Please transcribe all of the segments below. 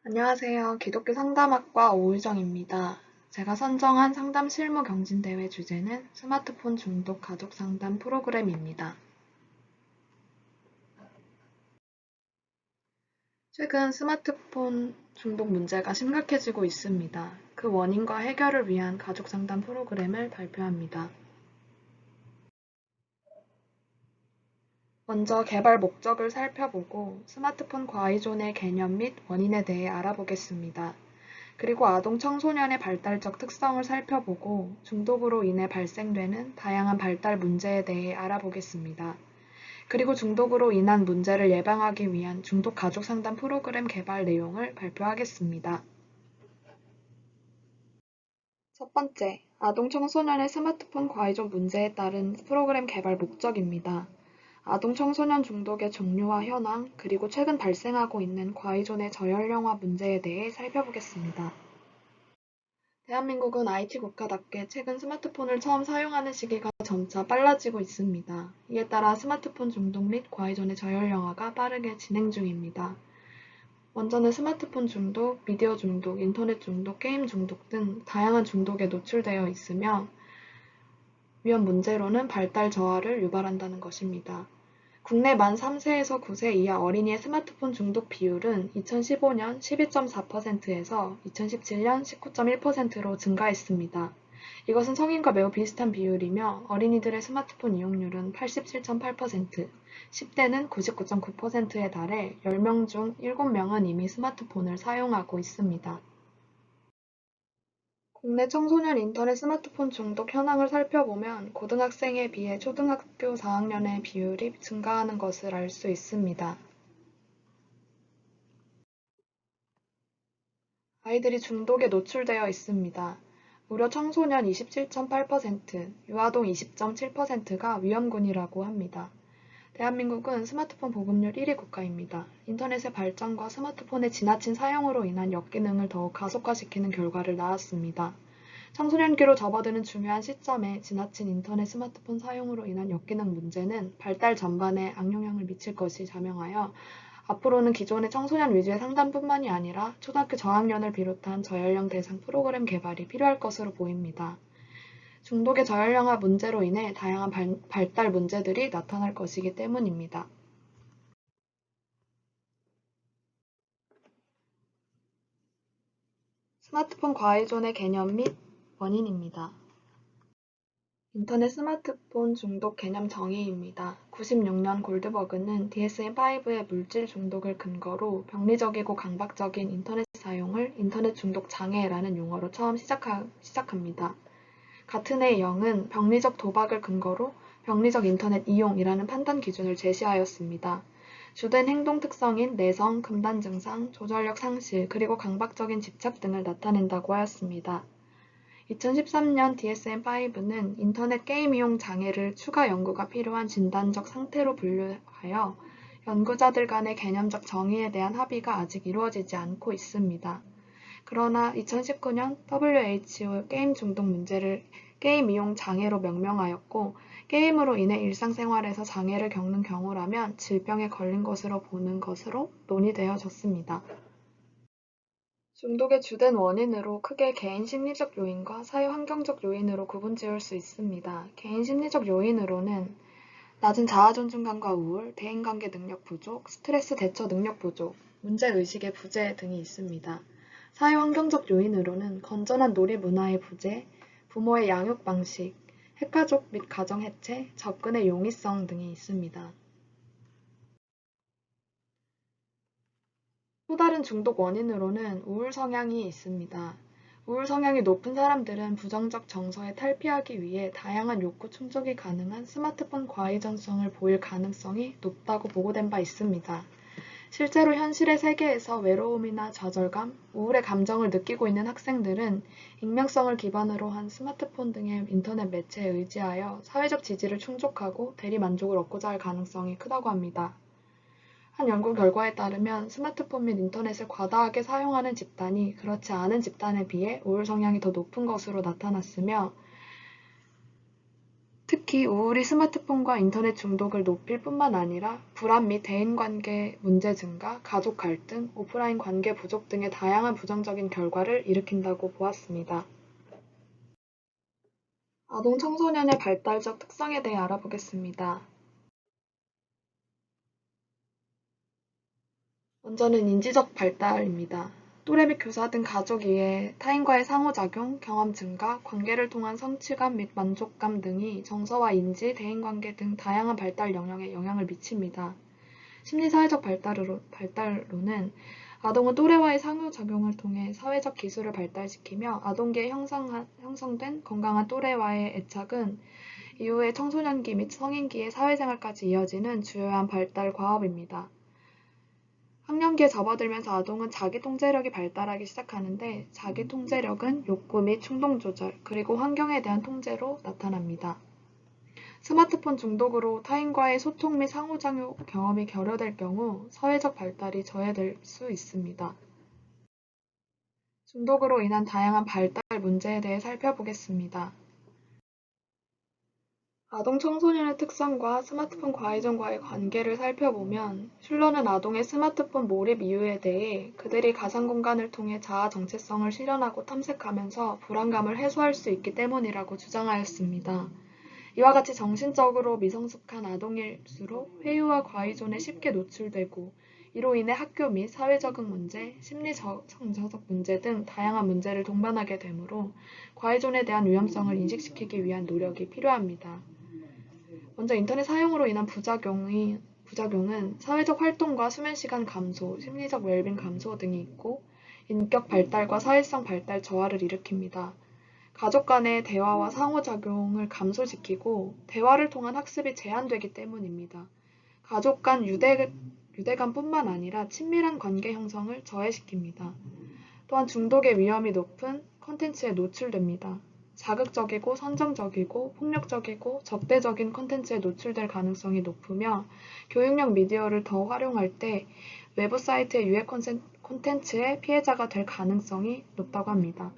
안녕하세요. 기독교 상담학과 오유정입니다. 제가 선정한 상담 실무 경진대회 주제는 스마트폰 중독 가족 상담 프로그램입니다. 최근 스마트폰 중독 문제가 심각해지고 있습니다. 그 원인과 해결을 위한 가족 상담 프로그램을 발표합니다. 먼저 개발 목적을 살펴보고 스마트폰 과의존의 개념 및 원인에 대해 알아보겠습니다. 그리고 아동 청소년의 발달적 특성을 살펴보고 중독으로 인해 발생되는 다양한 발달 문제에 대해 알아보겠습니다. 그리고 중독으로 인한 문제를 예방하기 위한 중독 가족 상담 프로그램 개발 내용을 발표하겠습니다. 첫 번째, 아동 청소년의 스마트폰 과의존 문제에 따른 프로그램 개발 목적입니다. 아동 청소년 중독의 종류와 현황, 그리고 최근 발생하고 있는 과의존의 저연령화 문제에 대해 살펴보겠습니다. 대한민국은 IT 국가답게 최근 스마트폰을 처음 사용하는 시기가 점차 빨라지고 있습니다. 이에 따라 스마트폰 중독 및 과의존의 저연령화가 빠르게 진행 중입니다. 먼저는 스마트폰 중독, 미디어 중독, 인터넷 중독, 게임 중독 등 다양한 중독에 노출되어 있으며 위험 문제로는 발달 저하를 유발한다는 것입니다. 국내 만 3세에서 9세 이하 어린이의 스마트폰 중독 비율은 2015년 12.4%에서 2017년 19.1%로 증가했습니다. 이것은 성인과 매우 비슷한 비율이며 어린이들의 스마트폰 이용률은 87.8%, 10대는 99.9%에 달해 10명 중 7명은 이미 스마트폰을 사용하고 있습니다. 국내 청소년 인터넷 스마트폰 중독 현황을 살펴보면 고등학생에 비해 초등학교 4학년의 비율이 증가하는 것을 알 수 있습니다. 아이들이 중독에 노출되어 있습니다. 무려 청소년 27.8%, 유아동 20.7%가 위험군이라고 합니다. 대한민국은 스마트폰 보급률 1위 국가입니다. 인터넷의 발전과 스마트폰의 지나친 사용으로 인한 역기능을 더욱 가속화시키는 결과를 낳았습니다. 청소년기로 접어드는 중요한 시점에 지나친 인터넷 스마트폰 사용으로 인한 역기능 문제는 발달 전반에 악영향을 미칠 것이 자명하여 앞으로는 기존의 청소년 위주의 상담뿐만이 아니라 초등학교 저학년을 비롯한 저연령 대상 프로그램 개발이 필요할 것으로 보입니다. 중독의 저연령화 문제로 인해 다양한 발달 문제들이 나타날 것이기 때문입니다. 스마트폰 과의존의 개념 및 원인입니다. 인터넷 스마트폰 중독 개념 정의입니다. 96년 골드버그는 DSM-5의 물질 중독을 근거로 병리적이고 강박적인 인터넷 사용을 인터넷 중독 장애라는 용어로 처음 시작합니다. 같은 해 영은 병리적 도박을 근거로 병리적 인터넷 이용이라는 판단 기준을 제시하였습니다. 주된 행동 특성인 내성, 금단 증상, 조절력 상실, 그리고 강박적인 집착 등을 나타낸다고 하였습니다. 2013년 DSM-5는 인터넷 게임 이용 장애를 추가 연구가 필요한 진단적 상태로 분류하여 연구자들 간의 개념적 정의에 대한 합의가 아직 이루어지지 않고 있습니다. 그러나 2019년 WHO 게임 중독 문제를 게임 이용 장애로 명명하였고, 게임으로 인해 일상생활에서 장애를 겪는 경우라면 질병에 걸린 것으로 보는 것으로 논의되어졌습니다. 중독의 주된 원인으로 크게 개인 심리적 요인과 사회 환경적 요인으로 구분지을 수 있습니다. 개인 심리적 요인으로는 낮은 자아존중감과 우울, 대인관계 능력 부족, 스트레스 대처 능력 부족, 문제의식의 부재 등이 있습니다. 사회 환경적 요인으로는 건전한 놀이 문화의 부재, 부모의 양육 방식, 핵가족 및 가정 해체, 접근의 용이성 등이 있습니다. 또 다른 중독 원인으로는 우울 성향이 있습니다. 우울 성향이 높은 사람들은 부정적 정서에 탈피하기 위해 다양한 욕구 충족이 가능한 스마트폰 과의전성을 보일 가능성이 높다고 보고된 바 있습니다. 실제로 현실의 세계에서 외로움이나 좌절감, 우울의 감정을 느끼고 있는 학생들은 익명성을 기반으로 한 스마트폰 등의 인터넷 매체에 의지하여 사회적 지지를 충족하고 대리 만족을 얻고자 할 가능성이 크다고 합니다. 한 연구 결과에 따르면 스마트폰 및 인터넷을 과다하게 사용하는 집단이 그렇지 않은 집단에 비해 우울 성향이 더 높은 것으로 나타났으며 특히 우울이 스마트폰과 인터넷 중독을 높일 뿐만 아니라 불안 및 대인관계 문제 증가, 가족 갈등, 오프라인 관계 부족 등의 다양한 부정적인 결과를 일으킨다고 보았습니다. 아동 청소년의 발달적 특성에 대해 알아보겠습니다. 먼저는 인지적 발달입니다. 또래 및 교사 등 가족 이외에 타인과의 상호작용, 경험 증가, 관계를 통한 성취감 및 만족감 등이 정서와 인지, 대인관계 등 다양한 발달 영역에 영향을 미칩니다. 심리사회적 발달로는 아동은 또래와의 상호작용을 통해 사회적 기술을 발달시키며 아동기에 형성된 건강한 또래와의 애착은 이후에 청소년기 및 성인기의 사회생활까지 이어지는 주요한 발달 과업입니다. 학령기에 접어들면서 아동은 자기통제력이 발달하기 시작하는데 자기통제력은 욕구 및 충동 조절, 그리고 환경에 대한 통제로 나타납니다. 스마트폰 중독으로 타인과의 소통 및 상호작용 경험이 결여될 경우 사회적 발달이 저해될 수 있습니다. 중독으로 인한 다양한 발달 문제에 대해 살펴보겠습니다. 아동 청소년의 특성과 스마트폰 과의존과의 관계를 살펴보면 슐러는 아동의 스마트폰 몰입 이유에 대해 그들이 가상 공간을 통해 자아 정체성을 실현하고 탐색하면서 불안감을 해소할 수 있기 때문이라고 주장하였습니다. 이와 같이 정신적으로 미성숙한 아동일수록 회유와 과의존에 쉽게 노출되고 이로 인해 학교 및 사회 적응 문제, 심리 정서적 문제 등 다양한 문제를 동반하게 되므로 과의존에 대한 위험성을 인식시키기 위한 노력이 필요합니다. 먼저 인터넷 사용으로 인한 부작용은 사회적 활동과 수면 시간 감소, 심리적 웰빙 감소 등이 있고 인격 발달과 사회성 발달 저하를 일으킵니다. 가족 간의 대화와 상호작용을 감소시키고 대화를 통한 학습이 제한되기 때문입니다. 가족 간 유대감뿐만 아니라 친밀한 관계 형성을 저해시킵니다. 또한 중독의 위험이 높은 콘텐츠에 노출됩니다. 자극적이고 선정적이고 폭력적이고 적대적인 콘텐츠에 노출될 가능성이 높으며 교육용 미디어를 더 활용할 때 외부 사이트의 유해 콘텐츠의 피해자가 될 가능성이 높다고 합니다.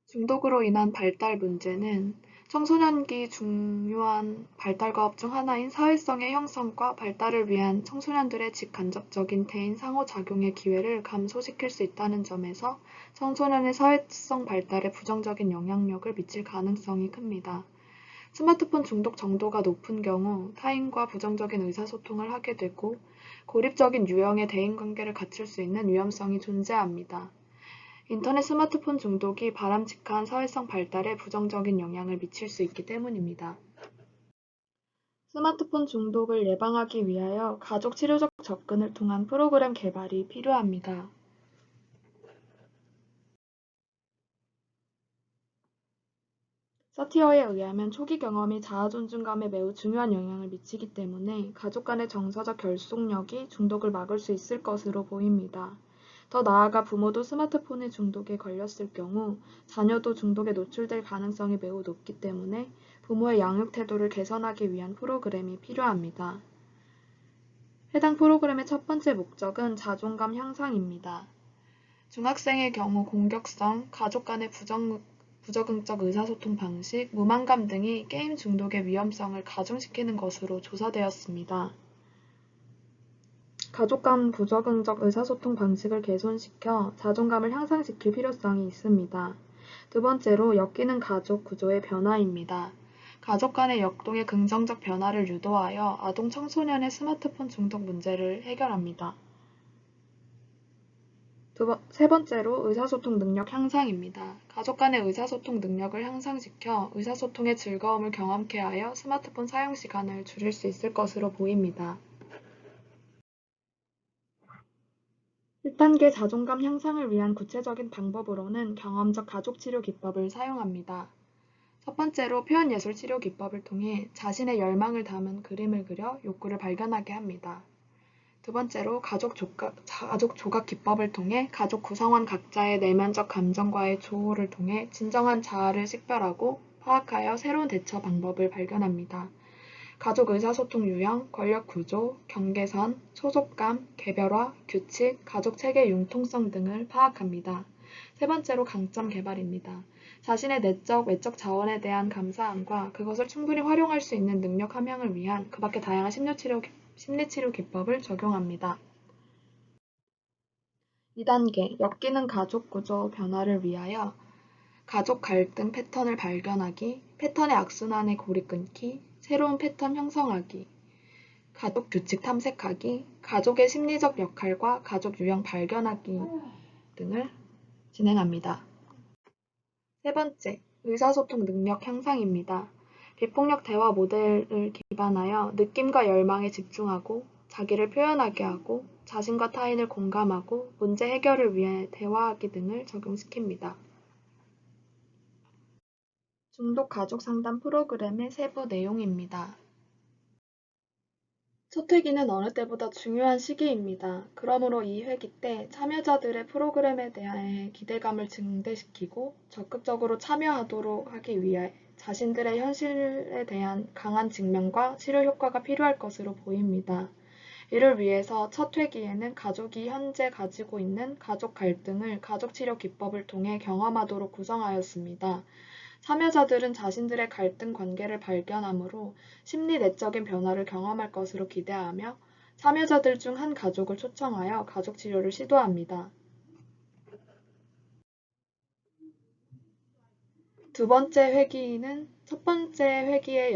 중독으로 인한 발달 문제는 청소년기 중요한 발달 과업 중 하나인 사회성의 형성과 발달을 위한 청소년들의 직간접적인 대인 상호작용의 기회를 감소시킬 수 있다는 점에서 청소년의 사회성 발달에 부정적인 영향력을 미칠 가능성이 큽니다. 스마트폰 중독 정도가 높은 경우 타인과 부정적인 의사소통을 하게 되고 고립적인 유형의 대인관계를 갖출 수 있는 위험성이 존재합니다. 인터넷 스마트폰 중독이 바람직한 사회성 발달에 부정적인 영향을 미칠 수 있기 때문입니다. 스마트폰 중독을 예방하기 위하여 가족 치료적 접근을 통한 프로그램 개발이 필요합니다. 사티어에 의하면 초기 경험이 자아 존중감에 매우 중요한 영향을 미치기 때문에 가족 간의 정서적 결속력이 중독을 막을 수 있을 것으로 보입니다. 더 나아가 부모도 스마트폰의 중독에 걸렸을 경우 자녀도 중독에 노출될 가능성이 매우 높기 때문에 부모의 양육 태도를 개선하기 위한 프로그램이 필요합니다. 해당 프로그램의 첫 번째 목적은 자존감 향상입니다. 중학생의 경우 공격성, 가족 간의 부적응적 의사소통 방식, 무만감 등이 게임 중독의 위험성을 가중시키는 것으로 조사되었습니다. 가족 간 부적응적 의사소통 방식을 개선시켜 자존감을 향상시킬 필요성이 있습니다. 두 번째로 엮이는 가족 구조의 변화입니다. 가족 간의 역동의 긍정적 변화를 유도하여 아동 청소년의 스마트폰 중독 문제를 해결합니다. 세 번째로 의사소통 능력 향상입니다. 가족 간의 의사소통 능력을 향상시켜 의사소통의 즐거움을 경험케 하여 스마트폰 사용 시간을 줄일 수 있을 것으로 보입니다. 1단계 자존감 향상을 위한 구체적인 방법으로는 경험적 가족 치료 기법을 사용합니다. 첫 번째로 표현예술 치료 기법을 통해 자신의 열망을 담은 그림을 그려 욕구를 발견하게 합니다. 두 번째로 가족 조각 기법을 통해 가족 구성원 각자의 내면적 감정과의 조화를 통해 진정한 자아를 식별하고 파악하여 새로운 대처 방법을 발견합니다. 가족 의사소통 유형, 권력 구조, 경계선, 소속감, 개별화, 규칙, 가족 체계 융통성 등을 파악합니다. 세 번째로 강점 개발입니다. 자신의 내적, 외적 자원에 대한 감사함과 그것을 충분히 활용할 수 있는 능력 함양을 위한 그 밖의 다양한 심리치료 기법을 적용합니다. 2단계, 엮이는 가족 구조 변화를 위하여 가족 갈등 패턴을 발견하기, 패턴의 악순환의 고리 끊기, 새로운 패턴 형성하기, 가족 규칙 탐색하기, 가족의 심리적 역할과 가족 유형 발견하기 등을 진행합니다. 세 번째, 의사소통 능력 향상입니다. 비폭력 대화 모델을 기반하여 느낌과 열망에 집중하고 자기를 표현하게 하고 자신과 타인을 공감하고 문제 해결을 위해 대화하기 등을 적용시킵니다. 중독 가족 상담 프로그램의 세부 내용입니다. 첫 회기는 어느 때보다 중요한 시기입니다. 그러므로 이 회기 때 참여자들의 프로그램에 대해 기대감을 증대시키고 적극적으로 참여하도록 하기 위해 자신들의 현실에 대한 강한 직면과 치료 효과가 필요할 것으로 보입니다. 이를 위해서 첫 회기에는 가족이 현재 가지고 있는 가족 갈등을 가족치료 기법을 통해 경험하도록 구성하였습니다. 참여자들은 자신들의 갈등 관계를 발견함으로 심리 내적인 변화를 경험할 것으로 기대하며 참여자들 중 한 가족을 초청하여 가족 치료를 시도합니다. 두 번째 회기는 첫 번째 회기의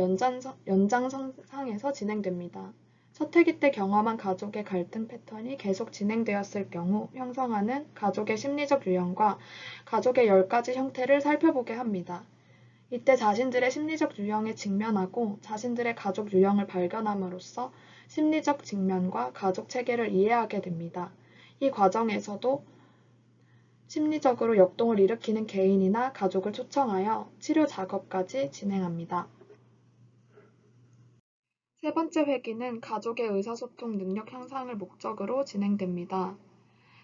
연장선상에서 진행됩니다. 첫 회기 때 경험한 가족의 갈등 패턴이 계속 진행되었을 경우 형성하는 가족의 심리적 유형과 가족의 10가지 형태를 살펴보게 합니다. 이때 자신들의 심리적 유형에 직면하고 자신들의 가족 유형을 발견함으로써 심리적 직면과 가족 체계를 이해하게 됩니다. 이 과정에서도 심리적으로 역동을 일으키는 개인이나 가족을 초청하여 치료 작업까지 진행합니다. 세 번째 회기는 가족의 의사소통 능력 향상을 목적으로 진행됩니다.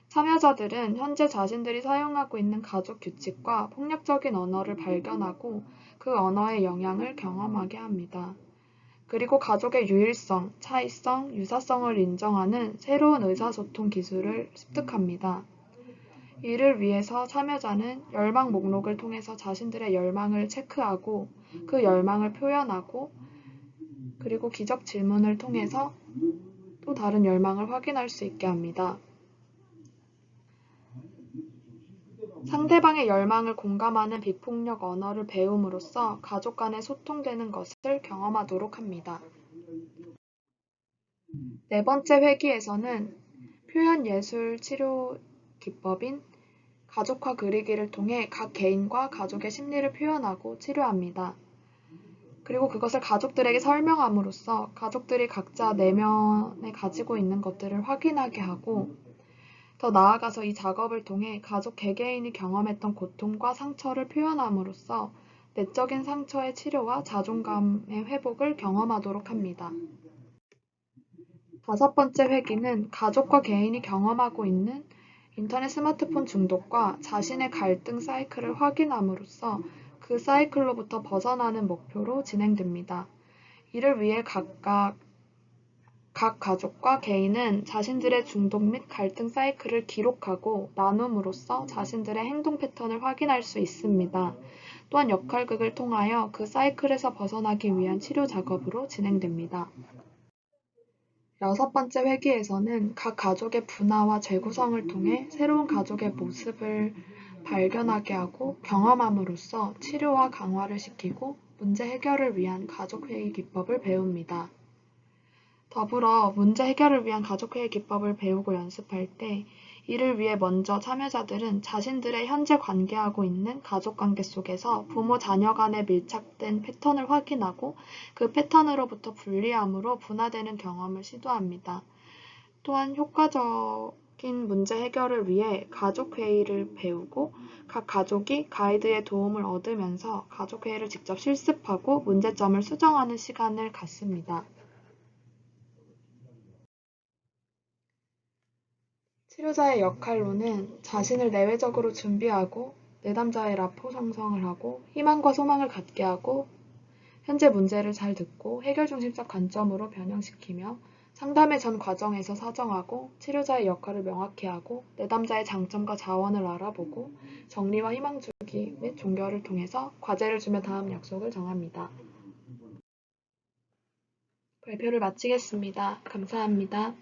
참여자들은 현재 자신들이 사용하고 있는 가족 규칙과 폭력적인 언어를 발견하고 그 언어의 영향을 경험하게 합니다. 그리고 가족의 유일성, 차이성, 유사성을 인정하는 새로운 의사소통 기술을 습득합니다. 이를 위해서 참여자는 열망 목록을 통해서 자신들의 열망을 체크하고 그 열망을 표현하고 그리고 기적 질문을 통해서 또 다른 열망을 확인할 수 있게 합니다. 상대방의 열망을 공감하는 비폭력 언어를 배움으로써 가족 간에 소통되는 것을 경험하도록 합니다. 네 번째 회기에서는 표현예술 치료 기법인 가족화 그리기를 통해 각 개인과 가족의 심리를 표현하고 치료합니다. 그리고 그것을 가족들에게 설명함으로써 가족들이 각자 내면에 가지고 있는 것들을 확인하게 하고 더 나아가서 이 작업을 통해 가족 개개인이 경험했던 고통과 상처를 표현함으로써 내적인 상처의 치료와 자존감의 회복을 경험하도록 합니다. 다섯 번째 회기는 가족과 개인이 경험하고 있는 인터넷 스마트폰 중독과 자신의 갈등 사이클을 확인함으로써 그 사이클로부터 벗어나는 목표로 진행됩니다. 이를 위해 각 가족과 개인은 자신들의 중독 및 갈등 사이클을 기록하고 나눔으로써 자신들의 행동 패턴을 확인할 수 있습니다. 또한 역할극을 통하여 그 사이클에서 벗어나기 위한 치료 작업으로 진행됩니다. 여섯 번째 회기에서는 각 가족의 분화와 재구성을 통해 새로운 가족의 모습을 발견하게 하고 경험함으로써 치료와 강화를 시키고 문제 해결을 위한 가족회의 기법을 배웁니다. 더불어 문제 해결을 위한 가족회의 기법을 배우고 연습할 때 이를 위해 먼저 참여자들은 자신들의 현재 관계하고 있는 가족관계 속에서 부모 자녀 간에 밀착된 패턴을 확인하고 그 패턴으로부터 분리함으로 분화되는 경험을 시도합니다. 또한 효과적인 문제 해결을 위해 가족회의를 배우고 각 가족이 가이드의 도움을 얻으면서 가족회의를 직접 실습하고 문제점을 수정하는 시간을 갖습니다. 치료자의 역할로는 자신을 내외적으로 준비하고 내담자의 라포 형성을 하고 희망과 소망을 갖게 하고 현재 문제를 잘 듣고 해결 중심적 관점으로 변형시키며 상담의 전 과정에서 사정하고 치료자의 역할을 명확히 하고 내담자의 장점과 자원을 알아보고 정리와 희망 주기 및 종결을 통해서 과제를 주며 다음 약속을 정합니다. 발표를 마치겠습니다. 감사합니다.